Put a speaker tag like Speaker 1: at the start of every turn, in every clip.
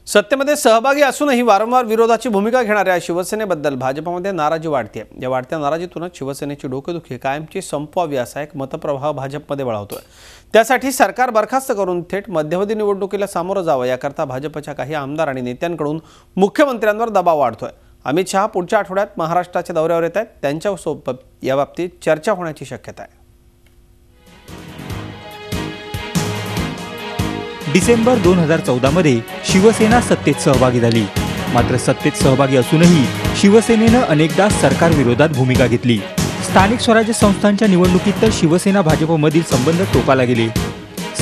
Speaker 1: सत्तेमध्ये सहभागी असूनही वारंवार विरोधाची भूमिका घेणाऱ्या शिवसेनेबद्दल भाजपमध्ये नाराजी वाढते। या वाढत्या नाराजीतूनच शिवसेनेची डोकेदुखी कायमची संपवावी असा एक मतप्रवाह भाजपमध्ये वळवतोय। त्यासाठी सरकार बरखास्त करून थेट मध्यवर्ती निवडणुकीला सामोरं जावं याकरता भाजपच्या काही आमदार आणि नेत्यांकडून मुख्यमंत्र्यांवर दबाव वाढतोय। अमित शहा पुढच्या आठवड्यात महाराष्ट्राच्या दौऱ्यावर येत आहेत। त्यांच्यासोबत याबाबतीत चर्चा होण्याची शक्यता आहे।
Speaker 2: डिसेंबर 2014 मध्ये शिवसेना सत्तेत सहभागी झाली। मात्र सत्तेत सहभागी असूनही शिवसेनेनं अनेकदा सरकार विरोधात भूमिका घेतली। स्थानिक स्वराज्य संस्थांच्या निवडणुकीत तर शिवसेना भाजपमधील संबंध टोकाला गेले।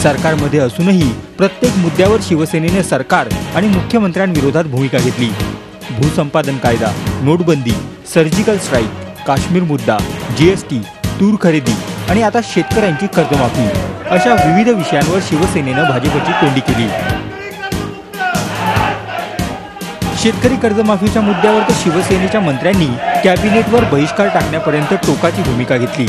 Speaker 2: सरकारमध्ये असूनही प्रत्येक मुद्द्यावर शिवसेनेने सरकार आणि मुख्यमंत्र्यांविरोधात भूमिका घेतली। भूसंपादन कायदा, नोटबंदी, सर्जिकल स्ट्राईक, काश्मीर मुद्दा, जीएसटी, तूर खरेदी आणि आता शेतकऱ्यांची कर्जमाफी अशा विविध विषयांवर शिवसेनेनं भाजपची कोंडी केली। शेतकरी कर्जमाफीच्या मुद्द्यावर तर शिवसेनेच्या मंत्र्यांनी कॅबिनेटवर बहिष्कार टाकण्यापर्यंत टोकाची भूमिका घेतली।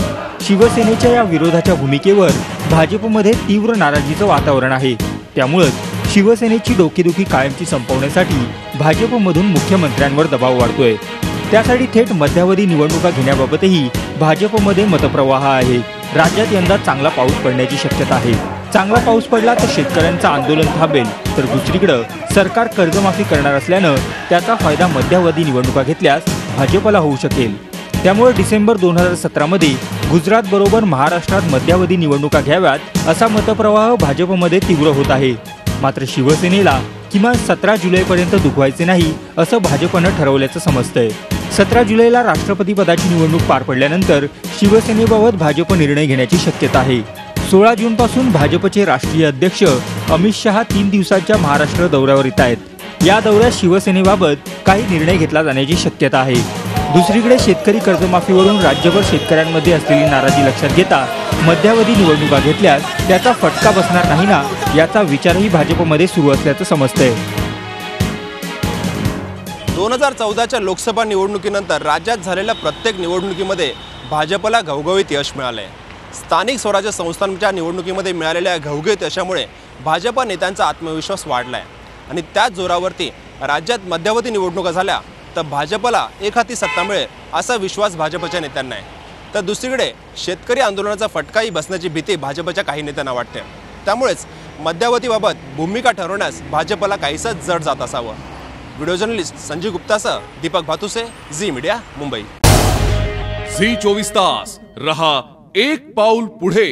Speaker 2: शिवसेनेच्या या विरोधाच्या भूमिकेवर भाजपमध्ये तीव्र नाराजीचं वातावरण आहे। त्यामुळे शिवसेनेची डोकेदुखी कायमची संपवण्यासाठी भाजपमधून मुख्यमंत्र्यांवर दबाव वाढतोय। त्यासाठी थेट मध्यावधी निवडणुका घेण्याबाबतही भाजपमध्ये मतप्रवाह आहे। राज्यात यंदा चांगला पाऊस पडण्याची शक्यता आहे। चांगला पाऊस पडला तर शेतकऱ्यांचं आंदोलन थांबेल, तर दुसरीकडे सरकार कर्जमाफी करणार असल्यानं त्याचा फायदा मध्यावधी निवडणुका घेतल्यास भाजपला होऊ शकेल। त्यामुळे डिसेंबर 2017 मध्ये गुजरात बरोबर महाराष्ट्रात मध्यावधी निवडणुका घ्याव्यात असा मतप्रवाह भाजपमध्ये तीव्र होत आहे। मात्र शिवसेनेला किमान 17 जुलैपर्यंत दुखवायचे नाही असं भाजपनं ठरवल्याचं समजतंय। 17 जुलैला राष्ट्रपती पदाची निवडणूक पार पडल्यानंतर शिवसेनेबाबत भाजप निर्णय घेण्याची शक्यता आहे। 16 जूनपासून भाजपचे राष्ट्रीय अध्यक्ष अमित शहा 3 दिवसांच्या महाराष्ट्र दौऱ्यावर येत आहेत। या दौऱ्यात शिवसेनेबाबत काही निर्णय घेतला जाण्याची शक्यता आहे। दुसरीकडे शेतकरी कर्जमाफीवरून राज्यभर शेतकऱ्यांमध्ये असलेली नाराजी लक्षात घेता मध्यावधी निवडणुका घेतल्यास त्याचा फटका बसणार नाही ना, याचा विचारही भाजपमध्ये सुरू असल्याचं समजतंय।
Speaker 3: 2014च्या लोकसभा निवडणुकीनंतर राज्यात झालेल्या प्रत्येक निवडणुकीमध्ये भाजपला घवघवीत यश मिळाले। स्थानिक स्वराज्य संस्थांच्या निवडणुकीमध्ये मिळालेल्या घवघवीत यशामुळे भाजप नेत्यांचा आत्मविश्वास वाढलाय आणि त्याच जोरावरती राज्यात मध्यावधी निवडणुका झाल्या तर भाजपला एक हाती सत्ता मिळेल असा विश्वास भाजपच्या नेत्यांना आहे। तर दुसरीकडे शेतकरी आंदोलनाचा फटकाही बसण्याची भीती भाजपच्या काही नेत्यांना वाटते। त्यामुळेच मध्यावधीबाबत भूमिका ठरवण्यास भाजपला काहीसं जड जात असावं। व्हिडिओ जर्नलिस्ट संजीव गुप्तासह Deepak Bhatuse, Zee Media, Mumbai.
Speaker 4: Zee 24 तास रहा एक पाऊल पुढे।